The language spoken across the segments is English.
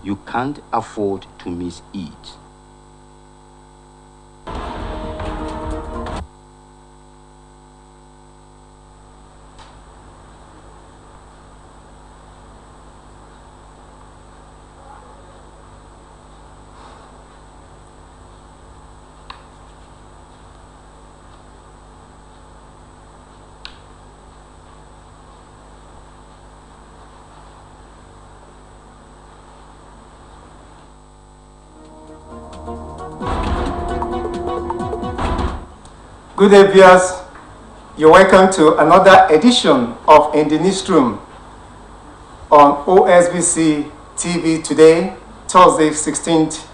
You can't afford to miss it. Good day, viewers. You're welcome to another edition of In the Newsroom on Osbc TV today, Thursday, 16th,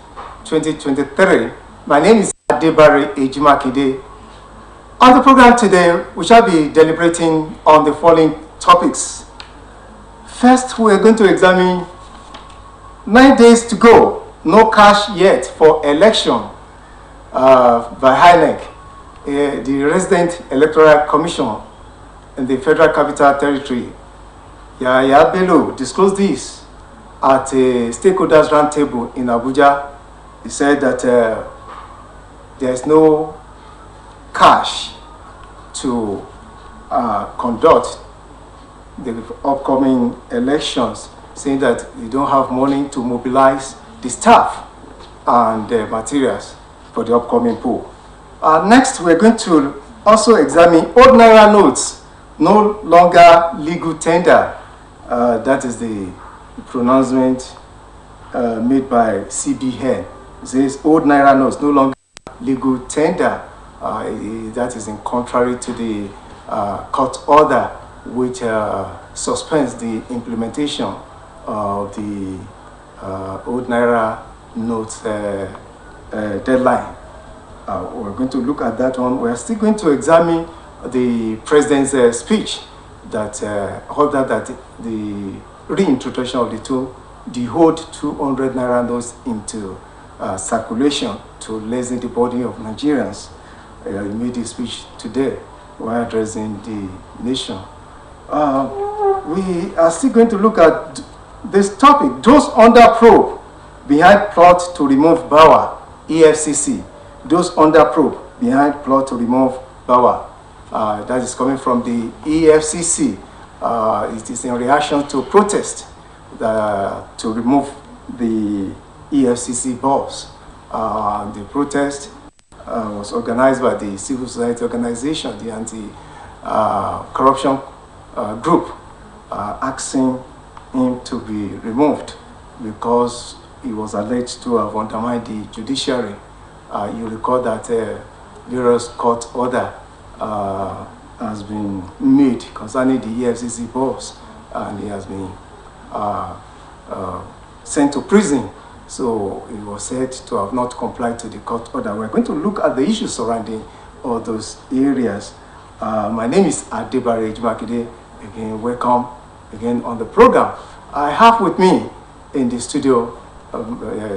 2023. My name is Adebare Ejimakide. On the program today, we shall be deliberating on the following topics. First, we are going to examine 9 days to go, no cash yet for election by INEC. The Resident Electoral Commission in the Federal Capital Territory, Yahaya Bello, disclosed this at a stakeholders roundtable in Abuja. He said that there is no cash to conduct the upcoming elections, saying that you don't have money to mobilize the staff and the materials for the upcoming poll. Next, we're going to also examine old Naira notes, no longer legal tender. That is the pronouncement made by CBN. It says old Naira notes, no longer legal tender. That is in contrary to the court order, which suspends the implementation of the old Naira notes deadline. We're going to look at that one. We're still going to examine the president's speech that ordered that the reintroduction of the old 200 Naira notes into circulation to lessen the burden of Nigerians. He made his speech today while addressing the nation. We are still going to look at this topic, those under probe behind plot to remove Bauer, EFCC. Those under probe behind plot to remove Bauer. That is coming from the EFCC. It is in reaction to protest to remove the EFCC boss. The protest was organized by the civil society organization, the anti-corruption group, asking him to be removed because he was alleged to have undermined the judiciary. You recall that various court order has been made concerning the EFCC boss, and he has been sent to prison. So he was said to have not complied to the court order. We're going to look at the issues surrounding all those areas. My name is Adebare Ejimakide. Again, welcome again on the program. I have with me in the studio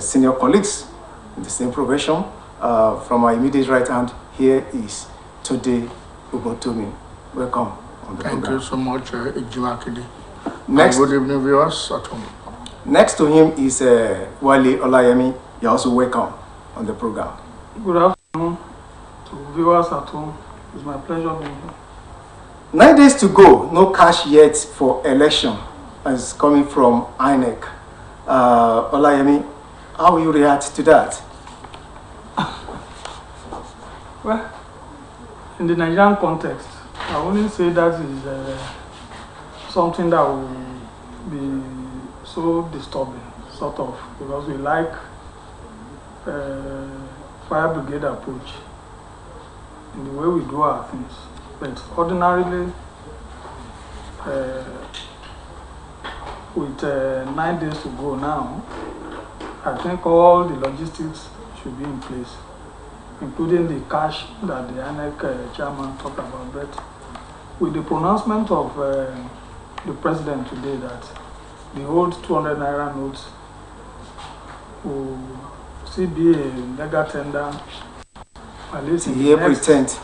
senior colleagues in the same profession. From my immediate right hand, here is Today Ugotomi. Welcome on the program. Thank you so much, Ejimakide. Next, good evening, viewers at home. Next to him is Wale Olayemi. You're also welcome on the program. Good afternoon to viewers at home. It's my pleasure being here. 9 days to go, no cash yet for election, as coming from INEC. Olayemi, how will you react to that? Well, in the Nigerian context, I wouldn't say that is something that will be so disturbing, sort of, because we like fire brigade approach in the way we do our things. But ordinarily, with 9 days to go now, I think all the logistics should be in place, including the cash that the INEC chairman talked about. But with the pronouncement of the president today that the old 200 Naira notes will still be a legal tender at least in April 10th.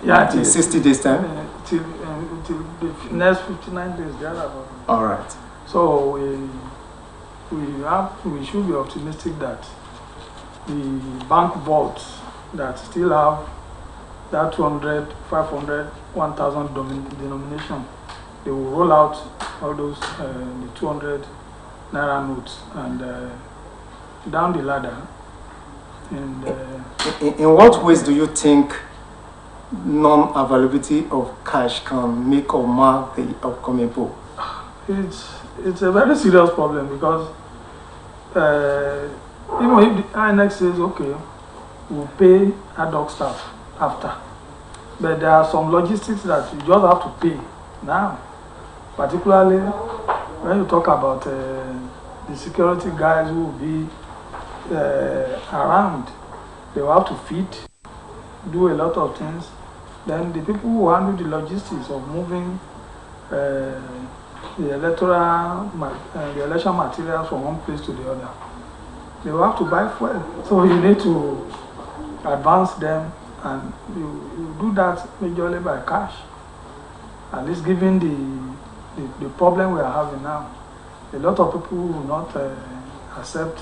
Yeah, in 60 days time. Till the next 59 days, thereabout. All right. So we should be optimistic that the bank vaults that still have that 200, 500, 1,000 denomination, they will roll out all those the 200 naira notes and down the ladder. And in what ways do you think non-availability of cash can make or mar the upcoming poll? It's a very serious problem because even if the INEC says, okay, we'll pay ad hoc staff after, but there are some logistics that you just have to pay now, particularly when you talk about the security guys who will be around. They will have to feed, do a lot of things. Then the people who handle the logistics of moving the election materials from one place to the other, they will have to buy fuel. So you need to advance them, and you do that majorly by cash. At least given the problem we are having now, a lot of people will not accept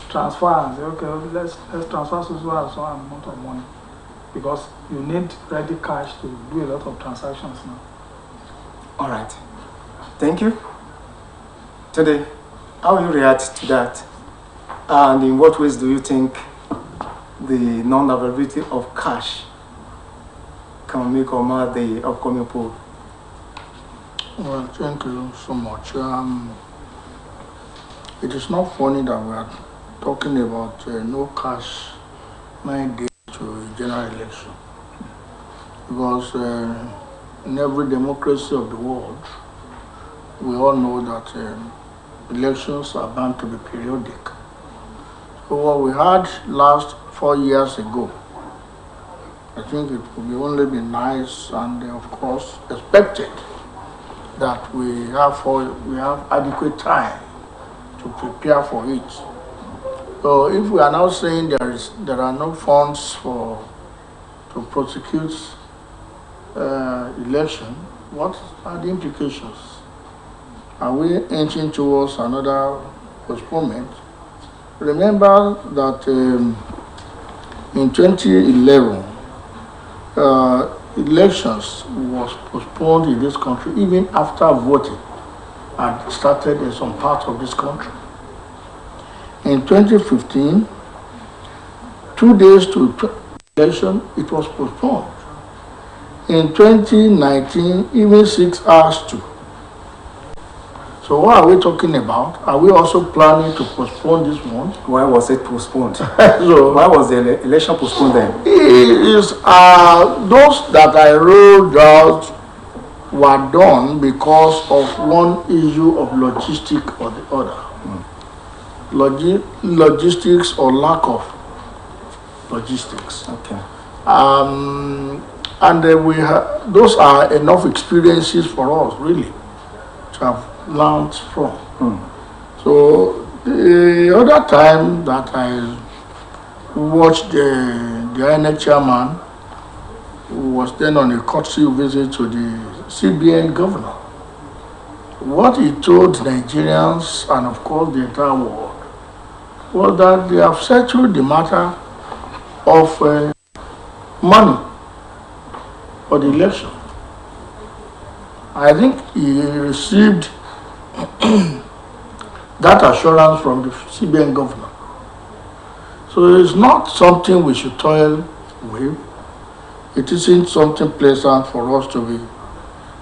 transfer and say, okay, let's transfer so amount of money, because you need ready cash to do a lot of transactions now. All right. Thank you. Today, how will you react to that? And in what ways do you think the non-availability of cash can make or mar the upcoming poll? Well, thank you so much. It is not funny that we are talking about no cash 9 days to a general election, because in every democracy of the world, we all know that elections are bound to be periodic. So what we had last 4 years ago, I think it would only be nice and of course expected that we have adequate time to prepare for it. So if we are now saying there are no funds to prosecute election, what are the implications? Are we inching towards another postponement? Remember that in 2011, elections was postponed in this country even after voting had started in some parts of this country. In 2015, 2 days to election, it was postponed. In 2019, even 6 hours to. So what are we talking about? Are we also planning to postpone this one? Why was it postponed? So why was the election postponed then? It is those that I rolled out were done because of one issue of logistics or the other. Logistics or lack of logistics. Okay. And those are enough experiences for us really to have learned from. So the other time that I watched the INEC chairman, who was then on a courtesy visit to the CBN governor, what he told Nigerians and of course the entire world was that they have settled the matter of money for the election. I think he received that assurance from the CBN governor. So it's not something we should toil with. It isn't something pleasant for us to be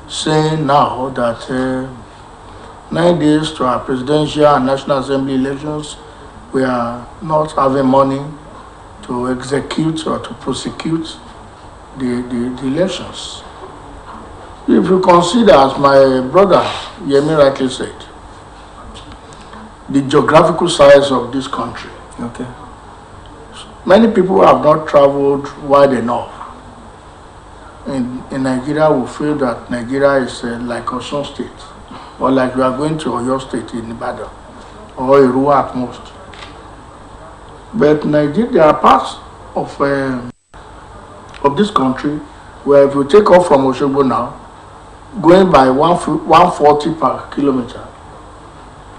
saying now that 9 days to our presidential and national assembly elections, we are not having money to execute or to prosecute the elections. If you consider, as my brother Yemi rightly said, the geographical size of this country. Okay. Many people have not traveled wide enough. In Nigeria, we feel that Nigeria is like Osun State, or like we are going to Oyo State in Ibadan, or Irua at most. But Nigeria, there are parts of this country where if you take off from Osogbo now, going by 140 per kilometer,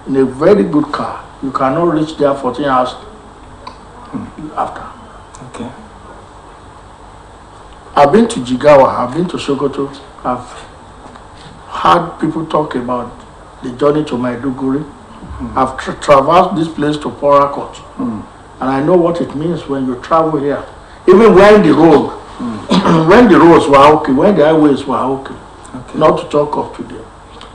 in a very good car, you cannot reach there 14 hours after. Okay. I've been to Jigawa, I've been to Sokoto, I've heard people talk about the journey to Maiduguri. I've traversed this place to Porakot, and I know what it means when you travel here. Even when the road, when the roads were okay, when the highways were okay, not to talk of today.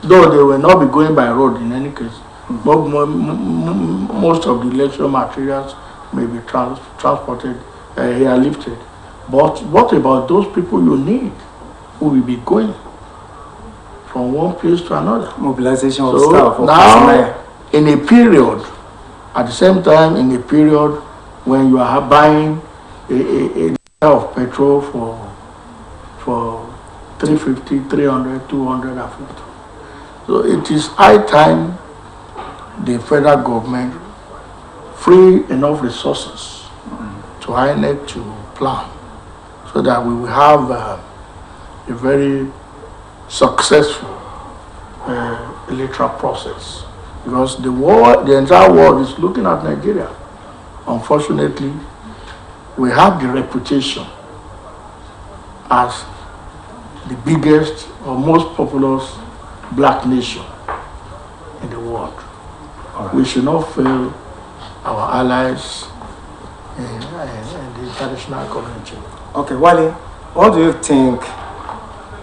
Though they will not be going by road in any case, but most of the election materials may be transported here lifted. But what about those people you need who will be going from one place to another? Mobilization of So staff. now, in a period, at the same time, in a period when you are buying a liter of petrol for 350, 300, 250. So it is high time the federal government free enough resources to INEC to plan so that we will have a very successful electoral process. Because the entire world is looking at Nigeria. Unfortunately, we have the reputation as the biggest or most populous black nation in the world. Right. We should not fail our allies in the international community. Okay, Wale, what do you think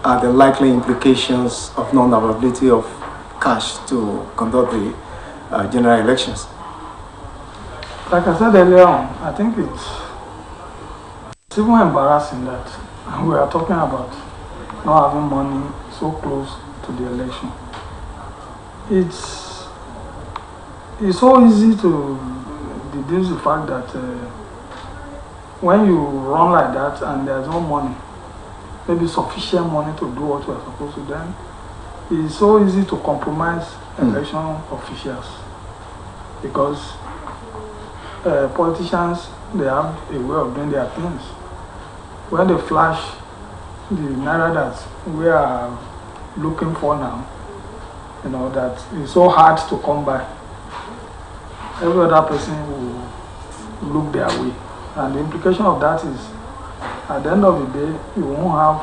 are the likely implications of non-availability of cash to conduct the general elections? Like I said earlier on, I think it's even embarrassing that we are talking about not having money so close to the election. It's so easy to deduce the fact that when you run like that and there's no money, maybe sufficient money to do what you are supposed to do, it's so easy to compromise election officials, because politicians, they have a way of doing their things. When they flash the naira that we are looking for now, you know, that is so hard to come by, every other person will look their way. And the implication of that is, at the end of the day, you won't have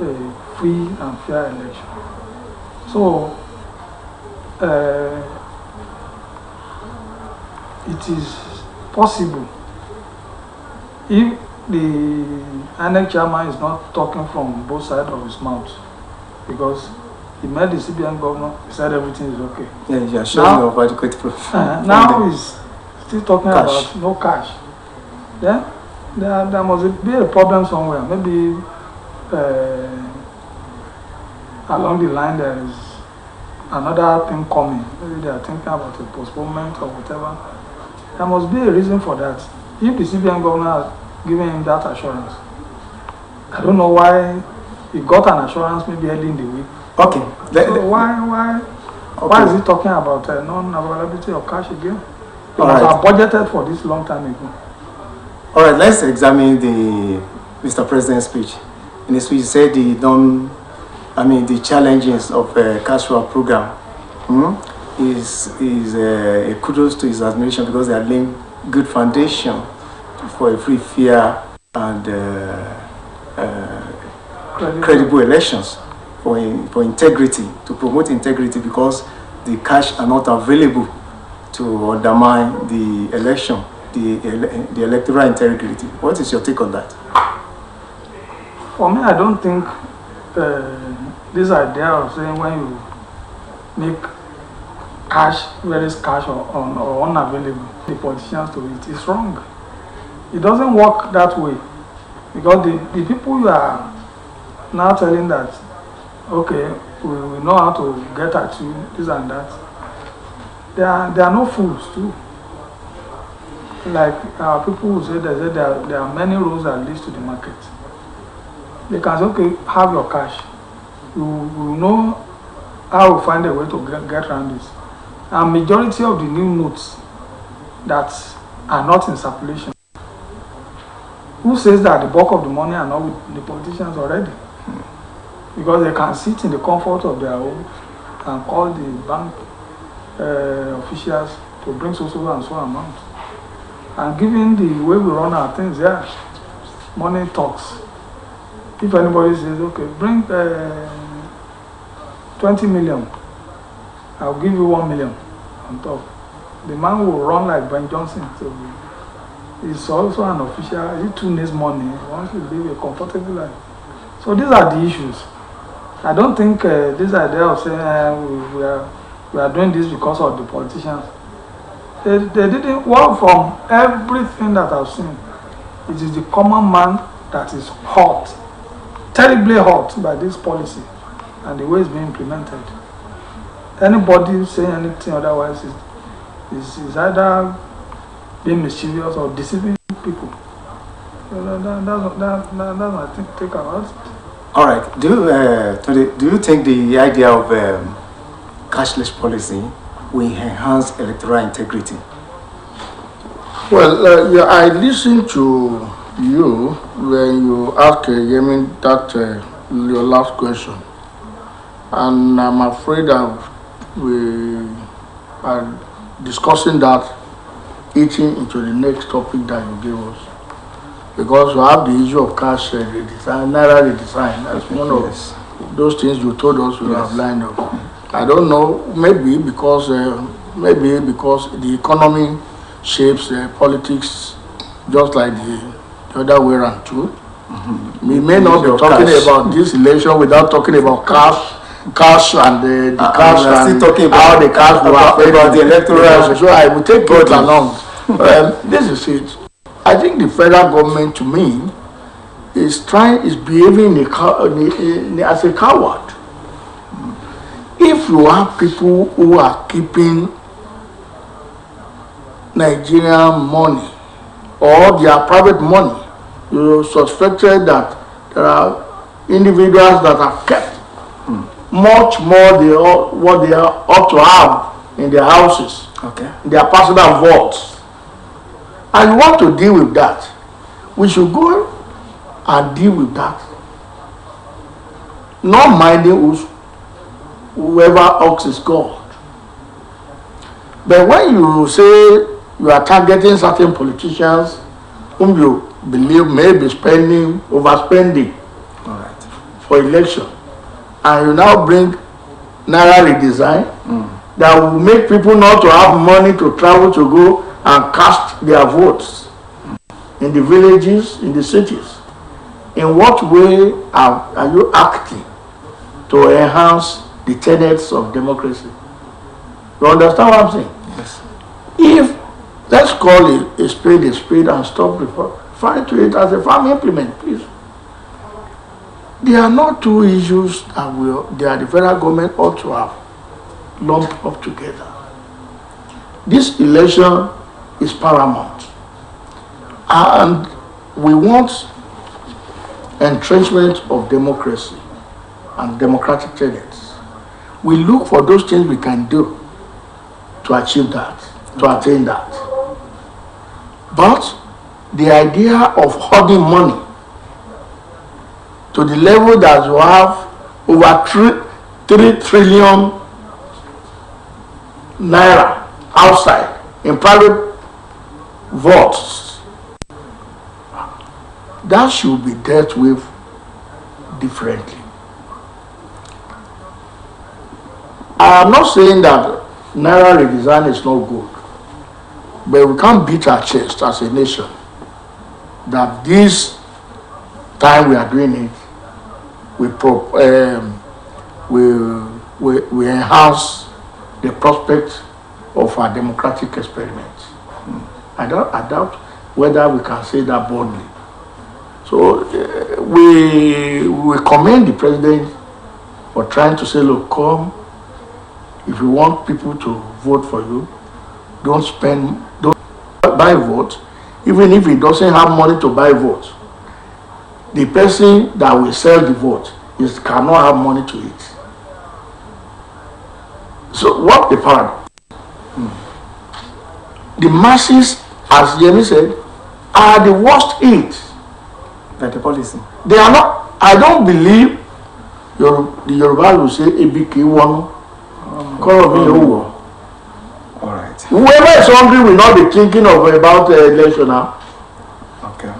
a free and fair election. So, it is possible, if the INEC chairman is not talking from both sides of his mouth, because he met the CBN governor, he said everything is okay. Yeah, you are showing of adequate proof. Now he's still talking about no cash. Then there must be a problem somewhere. Maybe along the line there is another thing coming. Maybe they are thinking about a postponement or whatever. There must be a reason for that. If the CBN governor has given him that assurance, I don't know why he got an assurance maybe early in the week. Okay. So why is he talking about non-availability of cash again? It must have budgeted for this long time ago. All right, let's examine the Mr. President's speech. In his speech, he said the challenges of cash flow program is a kudos to his administration, because they are laying good foundation for a free, fair, and credible elections, for integrity, to promote integrity, because the cash are not available to undermine the election, the electoral integrity. What is your take on that? For me, I don't think this idea of saying when you make cash very scarce or unavailable, the politicians to it is wrong. It doesn't work that way, because the people you are now telling that, okay, we know how to get at you, this and that, they are no fools too. Like people who say there are many roads that lead to the market. They can say, okay, have your cash. You know how to find a way to get around this. And majority of the new notes that are not in circulation, who says that the bulk of the money are not with the politicians already? Because they can sit in the comfort of their home and call the bank officials to bring so and so amount. And given the way we run our things, yeah, money talks. If anybody says, okay, bring 20 million, I'll give you 1 million on top. The man will run like Ben Johnson. So he's also an official. He too needs money. He wants to live a comfortable life. So these are the issues. I don't think this idea of saying we are doing this because of the politicians. They didn't. Well, from everything that I've seen, it is the common man that is hurt, terribly hurt by this policy and the way it's being implemented. Anybody saying anything otherwise is either being mischievous or deceiving people. So that's my take about it. All right. Do you think the idea of cashless policy will enhance electoral integrity? Well, yeah, I listened to you when you asked Yemin that your last question, and I'm afraid that we are discussing that eating into the next topic that you gave us, because you have the issue of cash redesign, naira redesign. That's one of those things you told us we have lined up. I don't know, maybe because the economy shapes politics just like the other way around too. Mm-hmm. We may not be talking about this election without talking about cash and the cash and how the cash will affect the electoral. So I will take it along. This is it. I think the federal government, to me, is behaving as a coward. If you have people who are keeping Nigerian money or their private money, you suspected that there are individuals that have kept much more than what they ought to have in their houses, their personal vaults. And you want to deal with that, we should go and deal with that. Not minding whoever ox is God. But when you say you are targeting certain politicians whom you believe may be overspending for election, and you now bring naira redesign that will make people not to have money to travel to go and cast their votes in the villages, in the cities, in what way are you acting to enhance the tenets of democracy? You understand what I'm saying? Yes. If, let's call it a spade and stop referring to it as a farm implement, please. There are not two issues that the federal government ought to have lumped up together. This election is paramount, and we want entrenchment of democracy and democratic tenets. We look for those things we can do to achieve that, to attain that. But the idea of hoarding money to the level that you have over 3 trillion naira outside in private vaults, that should be dealt with differently. I am not saying that naira redesign is not good, but we can't beat our chest as a nation that this time we are doing it, we enhance the prospect of our democratic experiment. I doubt whether we can say that boldly. So we commend the president for trying to say, look, come, if you want people to vote for you, don't buy votes, even if he doesn't have money to buy votes. The person that will sell the vote cannot have money to eat. So what the paradox? The masses, as Yemi said, are the worst hit. By the policy. They are not. I don't believe the Yoruba will say "Ebiki wonu, koro mi owo." right. Whoever is hungry will not be thinking of about election now. Okay.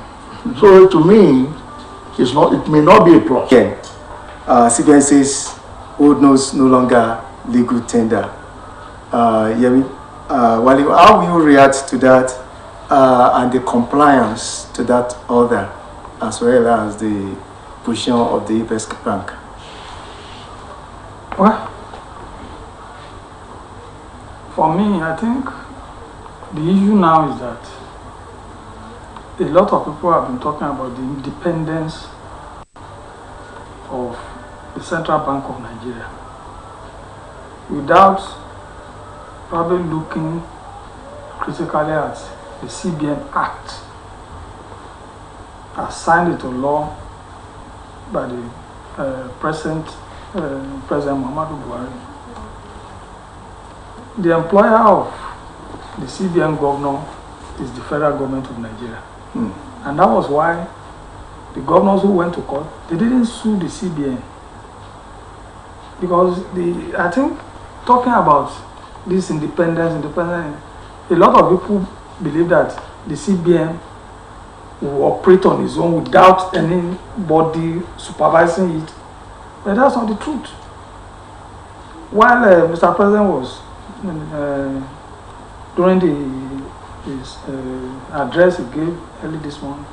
So to me, it's not. It may not be a plus. Again, CBN says old notes no longer legal tender. Yemi, Wale, how will you react to that and the compliance to that order, as well as the position of the Apex Bank? Well, for me, I think the issue now is that a lot of people have been talking about the independence of the Central Bank of Nigeria without probably looking critically at the CBN Act as signed into law by the President Muhammadu Buhari. The employer of the CBN governor is the federal government of Nigeria. And that was why the governors who went to court, they didn't sue the CBN. Because I think talking about this independence, a lot of people believe that the CBN will operate on its own without anybody supervising it. But that's not the truth. While Mr. President was during his address he gave early this month,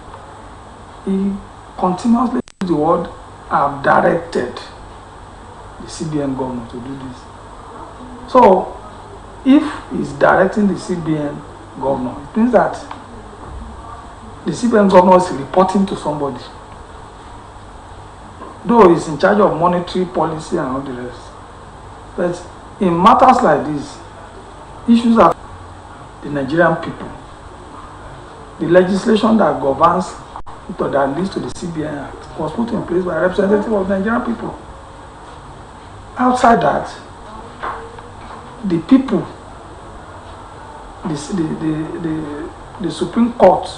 he continuously used the word "I've directed" the CBN governor to do this. So, if he's directing the CBN governor, it means that the CBN governor is reporting to somebody. Though he's in charge of monetary policy and all the rest. But in matters like this, issues are the Nigerian people. The legislation that governs, that leads to the CBN Act, was put in place by a representative of the Nigerian people. Outside that, the people, the Supreme Court,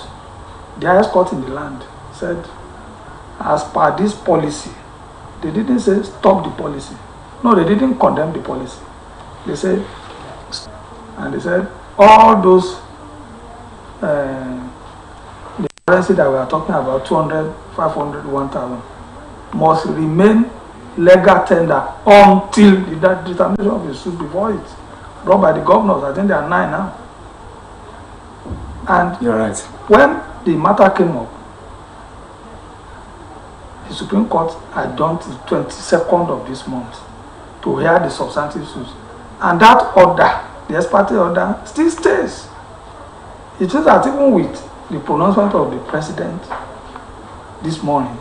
the highest court in the land, said, as per this policy, they didn't say stop the policy. No, they didn't condemn the policy. They said, and they said, all those, the currency that we are talking about, 200, 500, 1,000, must remain legal tender until the determination of the suit before it, brought by the governors. I think there are 9 now. And you're right. When the matter came up, the Supreme Court adjourned the 22nd of this month to hear the substantive suits. And that order, the ex parte order, still stays. It is that even with the pronouncement of the president this morning,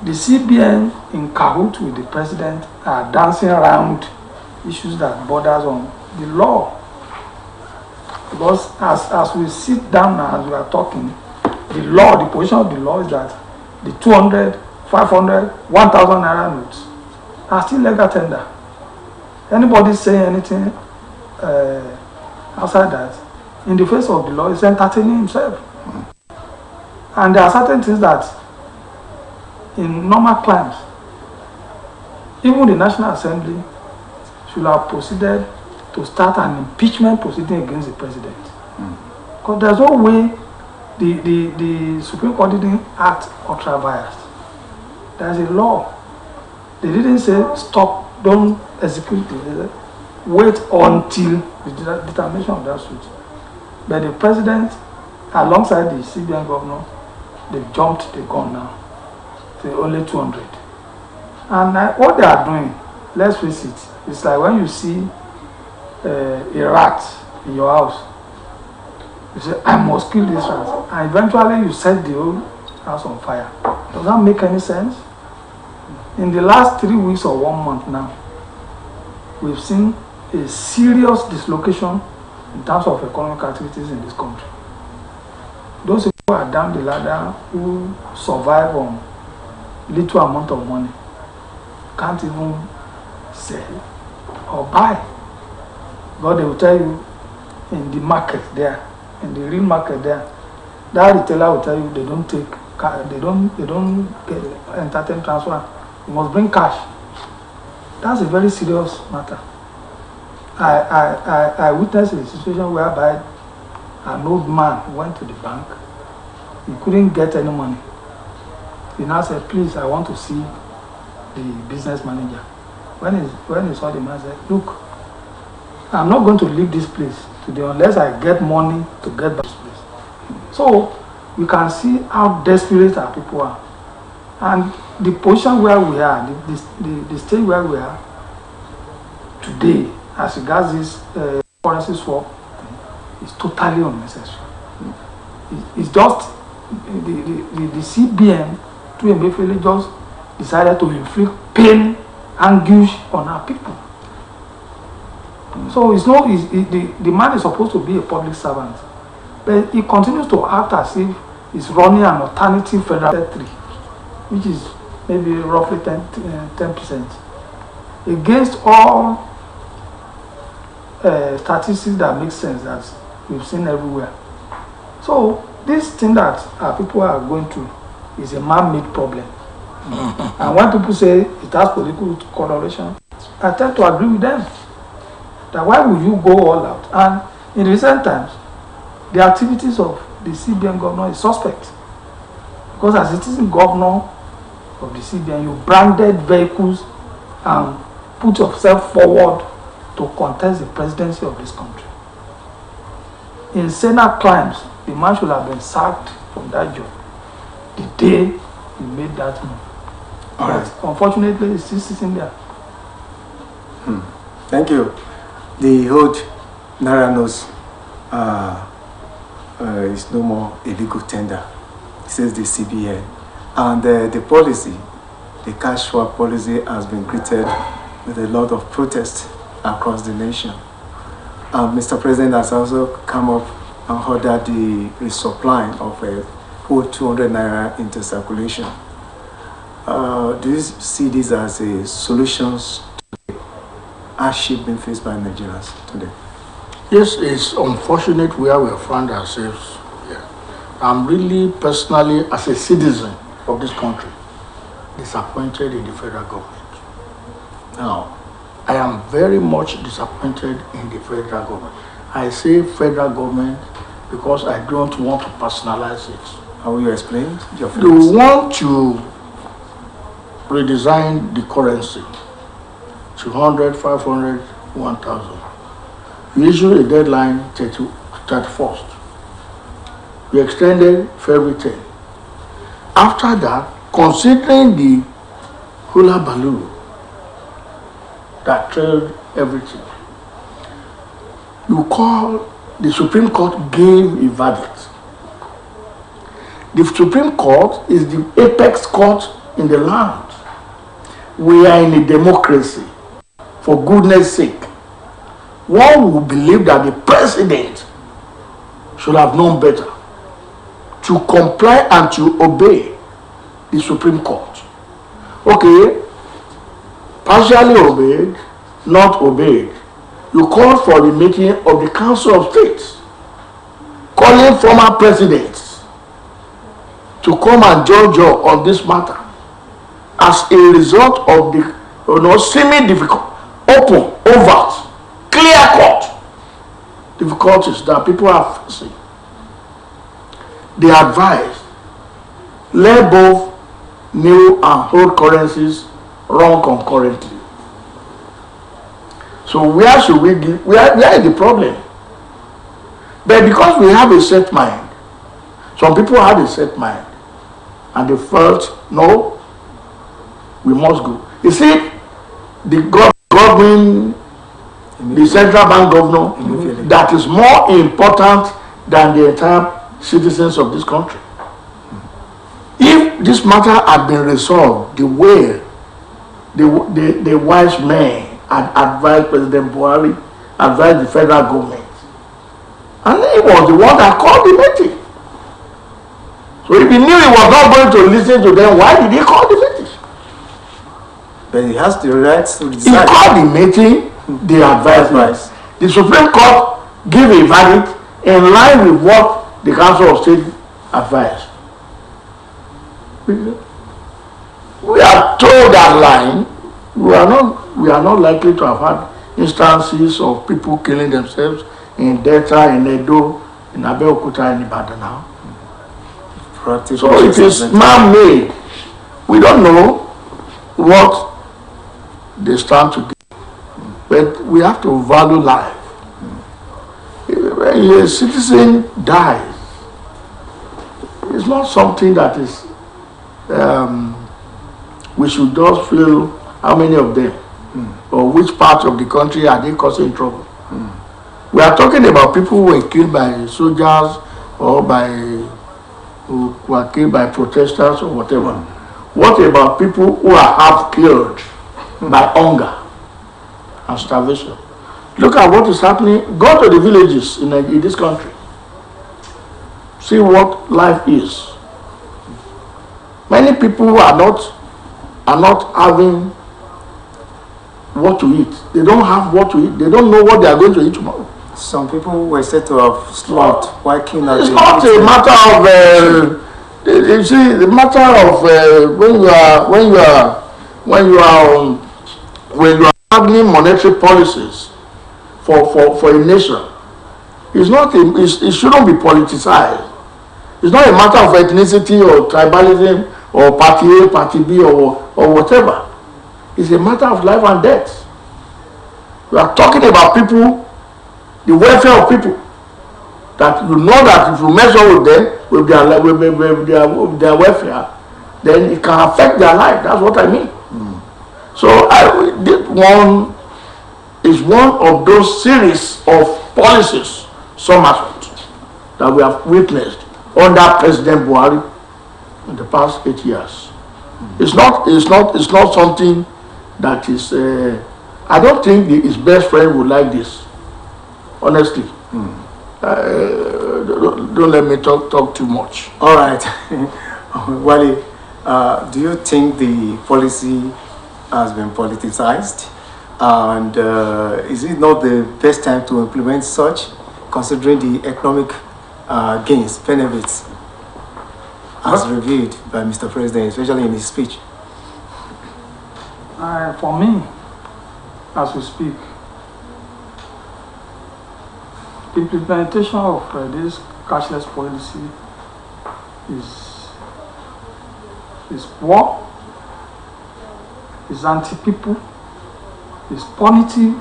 the CBN in cahoot with the president are dancing around issues that borders on the law. Because as we sit down now, as we are talking, the law, the position of the law is that the 200, 500, 1,000 naira notes are still legal tender. Anybody saying anything outside that, in the face of the law, is entertaining himself. And there are certain things that, in normal times, even the National Assembly should have proceeded to start an impeachment proceeding against the president. Because there's no way the Supreme Court didn't act ultra-biased. There's a law. They didn't say stop, don't execute it. Wait until the determination of that suit. But the president, alongside the CBN governor, they jumped the gun now. To only 200. And what they are doing, let's face it, it's like when you see a rat in your house. You say, I must kill this rat. And eventually you set the whole house on fire. Does that make any sense? In the last 3 weeks or 1 month now, we've seen a serious dislocation in terms of economic activities in this country. Those who are down the ladder, who survive on little amount of money, can't even sell or buy. But they will tell you in the market there, in the real market there, that retailer will tell you they don't take, they don't get entertain transfer. You must bring cash. That's a very serious matter. I witnessed a situation whereby an old man went to the bank. He couldn't get any money. He now said, please, I want to see the business manager. When he saw the man, said, look, I'm not going to leave this place today unless I get money to get back to this place. So you can see how desperate our people are. And the position where we are, the stage where we are today, as regards this currency swap, is totally unnecessary. It's just the CBN to Emefiele just decided to inflict pain, anguish on our people. So it's not the man is supposed to be a public servant, but he continues to act as if he's running an alternative federal territory, which is maybe roughly 10%, against all statistics that make sense that we've seen everywhere. So this thing that our people are going through is a man-made problem. And when people say it has political coloration, I tend to agree with them. That why would you go all out? And in recent times, the activities of the CBN governor is suspect. Because as it is the governor of the CBN, you branded vehicles and put yourself forward to contest the presidency of this country. In Senate crimes, the man should have been sacked from that job the day he made that move. But unfortunately, he's still sitting there. Thank you. The old Naira notes is no more a legal tender, says the CBN. And the policy, the cash swap policy, has been greeted with a lot of protest across the nation. Mr. President has also come up and ordered the resupplying of whole 200 Naira into circulation. Do you see this as a solution to the hardship being faced by Nigerians today? Yes, it's unfortunate where we find ourselves here. I'm really personally, as a citizen of this country, disappointed in the federal government. Now, I am very much disappointed in the federal government. I say federal government because I don't want to personalize it. How will you explain your feelings? You want to redesign the currency, 200, 500, 1,000. You issue a deadline 31st. You extended February 10. After that, considering the hula baloo that trailed everything, you call the Supreme Court gave a verdict. The Supreme Court is the apex court in the land. We are in a democracy. For goodness sake, one would believe that the president should have known better to comply and to obey the Supreme Court. Okay, partially obeyed, not obeyed. You called for the meeting of the Council of States, calling former presidents to come and judge you on this matter as a result of the semi-difficult, open, overt, clear-cut difficulties that people are facing. They advise let both new and old currencies run concurrently. So where should we be? Where is the problem? But because we have a set mind, some people had a set mind, and they felt, no, we must go. You see, the government, the central bank governor, that is more important than the entire citizens of this country. If this matter had been resolved the way the wise men had advised President Buhari, advised the federal government, and he was the one that called the meeting. So if he knew he was not going to listen to them, why did he call the meeting? But he has the right to decide. He called the meeting, the advice. The Supreme Court gave a verdict in line with what the Council of State advised. We are told that line, we are not likely to have had instances of people killing themselves in Delta, in Edo, in Abeokuta, and Ibadan now. So it is man-made. We don't know what they stand to gain, but we have to value life. When a citizen dies, it's not something that is we should just feel how many of them or which part of the country are they causing trouble. We are talking about people who were killed by soldiers or who were killed by protesters or whatever. What about people who are half killed by hunger and starvation? Look at what is happening. Go to the villages in this country. See what life is. Many people are not having what to eat. They don't have what to eat. They don't know what they are going to eat tomorrow. Some people were said to have slaughtered while killing. It's not a matter of you see, the matter of when you are handling monetary policies for a nation. It shouldn't be politicized. It's not a matter of ethnicity or tribalism or party A, party B or whatever. It's a matter of life and death. We are talking about people, the welfare of people. That you know that if you mess up with them, with their welfare, then it can affect their life. That's what I mean. So this one is one of those series of policies, somersault, that we have witnessed under President Buhari in the past 8 years. It's not something that is. I don't think his best friend would like this. Honestly, don't let me talk too much. All right, Wale, do you think the policy has been politicized, and is it not the best time to implement such, considering the economic gains, benefits, as reviewed by Mr. President, especially in his speech? For me, as we speak, the implementation of this cashless policy is poor, is anti-people, is punitive,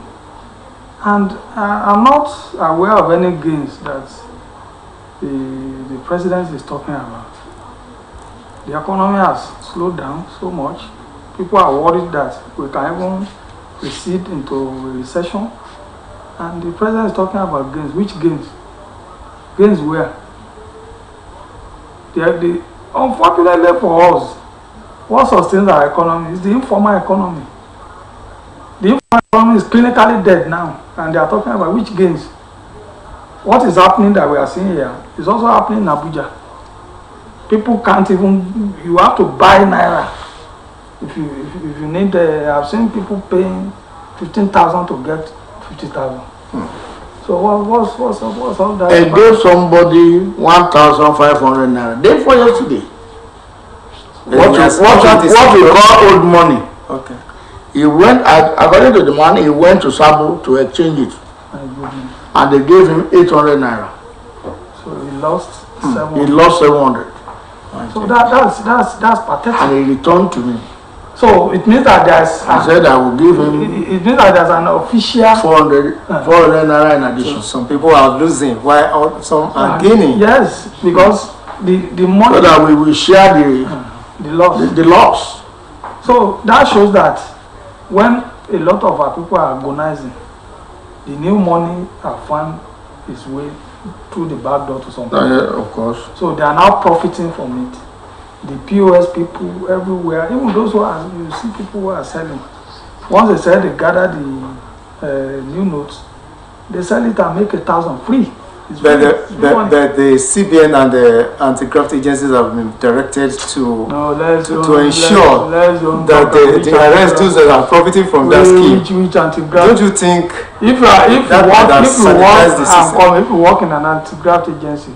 and I'm not aware of any gains that the president is talking about. The economy has slowed down so much. People are worried that we can even recede into a recession. And the president is talking about gains. Which gains? Gains where? Unfortunately for us, what sustains our economy is the informal economy. The informal economy is clinically dead now. And they are talking about which gains. What is happening that we are seeing here is also happening in Abuja. People can't even, you have to buy naira. If you need, I've seen people paying 15,000 to get 50,000. So what's all that? I gave somebody 1,500 naira. Day for yesterday. What we call old money. Okay. He went, according to the man, he went to Sabo to exchange it. And they gave him 800 naira. So he lost 700. He lost 700. So that's pathetic. And he returned to me. So it means that there's. I said I will give him. It means that there's an official 400 naira in addition. So some people are losing, while some are gaining. Yes, because the money. So that we will share the loss. The loss. So that shows that when a lot of our people are agonizing, the new money have found its way through the back door to some people. Of course. So they are now profiting from it. The POS people everywhere, even those who are, you see people who are selling. Once they sell, they gather the new notes, they sell it and make 1,000 free. But the CBN and the anti-graft agencies have been directed to ensure that they arrest those that are profiting from that scheme. Don't you think if you work in an anti-graft agency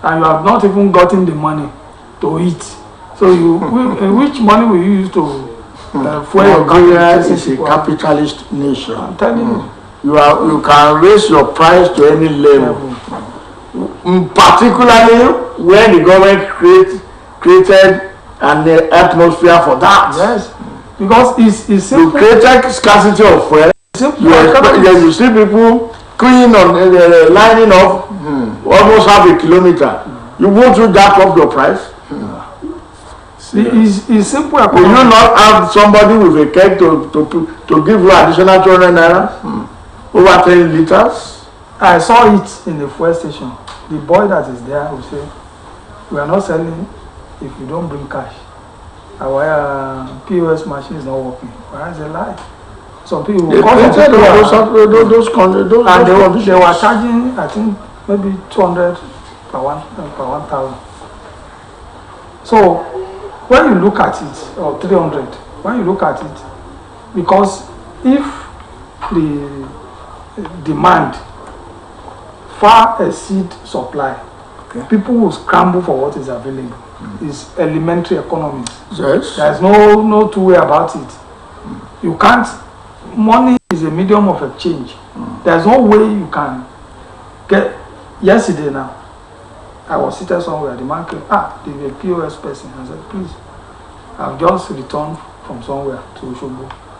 and you have not even gotten the money to eat, so which money will you use to fuel your Nigeria is a capitalist nation. I'm telling you. you can raise your price to any level. Particularly when the government created an atmosphere for that. Yes, because it's You simple. created scarcity of fuel. You see people queuing on lining up almost half a kilometer. You won't you jack up your price? It's simple. Will you not have somebody with a keg to give you additional 200 naira? Over 10 liters? I saw it in the fuel station. The boy that is there will say, we are not selling if you don't bring cash. Our POS machine is not working. Whereas a lie. Some people will come and those they were charging, I think, maybe 200 per 1,000. So when you look at it, or 300, when you look at it, because if the demand far exceed supply, people will scramble for what is available. It's elementary economics. Yes. There's no two way about it. You can't. Money is a medium of exchange. There's no way you can get. Yesterday now, I was seated somewhere. The man came. The POS person. I said, please, I've just returned from somewhere to Osbc.